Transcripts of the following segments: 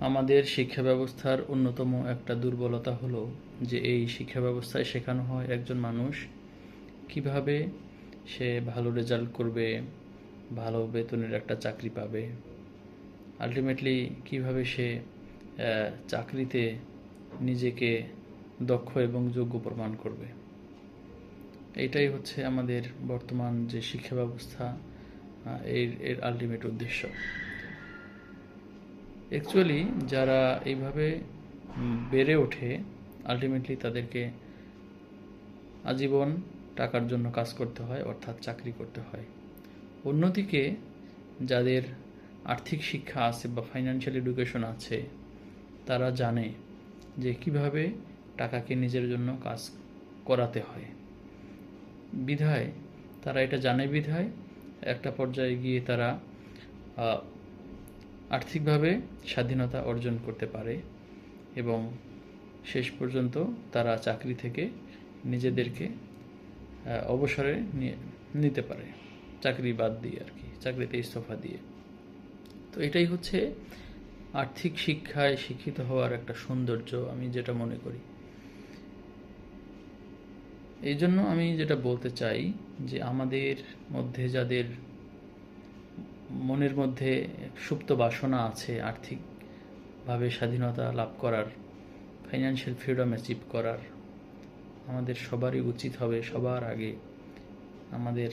আমাদের শিক্ষা ব্যবস্থার অন্যতম একটা দুর্বলতা হলো যে এই শিক্ষা ব্যবস্থায় শেখানো হয় একজন মানুষ কিভাবে সে ভালো রেজাল্ট করবে, ভালো বেতনের একটা চাকরি পাবে, আলটিমেটলি কিভাবে সে চাকরিতে নিজেকে দক্ষ এবং যোগ্য প্রমাণ করবে। এইটাই হচ্ছে আমাদের বর্তমান যে শিক্ষা ব্যবস্থা, এর আলটিমেট উদ্দেশ্য। অ্যাকচুয়ালি যারা এইভাবে বেড়ে ওঠে, আলটিমেটলি তাদেরকে আজীবন টাকার জন্য কাজ করতে হয়, অর্থাৎ চাকরি করতে হয়। অন্যদিকে যাদের আর্থিক শিক্ষা আছে বা ফাইন্যান্সিয়াল এডুকেশন আছে, তারা জানে যে কিভাবে টাকাকে নিজের জন্য কাজ করাতে হয়। বিধায় তারা এটা জানে, বিধায় একটা পর্যায়ে গিয়ে তারা আর্থিকভাবে স্বাধীনতা অর্জন করতে পারে এবং শেষ পর্যন্ত তারা চাকরি থেকে নিজেদেরকে অবসরে নিতে পারে, চাকরি বাদ দিয়ে আর কি, চাকরিতে ইস্তফা দিয়ে। তো এটাই হচ্ছে আর্থিক শিক্ষায় শিক্ষিত হওয়ার একটা সৌন্দর্য, আমি যেটা মনে করি। এই জন্য আমি যেটা বলতে চাই যে আমাদের মধ্যে যাদের মনের মধ্যে সুপ্ত বাসনা আছে আর্থিকভাবে স্বাধীনতা লাভ করার, ফাইন্যান্সিয়াল ফ্রিডম অ্যাচিভ করার, আমাদের সবারই উচিত হবে সবার আগে আমাদের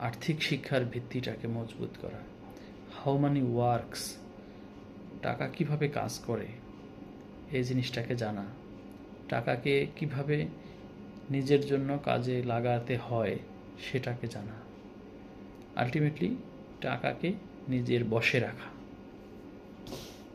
আর্থিক শিক্ষার ভিত্তিটাকে মজবুত করা। হাউ মানি ওয়ার্কস, টাকা কিভাবে কাজ করে এই জিনিসটাকে জানা, টাকাকে কিভাবে নিজের জন্য কাজে লাগাতে হয় সেটাকে জানা, আলটিমেটলি টাকাকে নিজের বশে রাখা।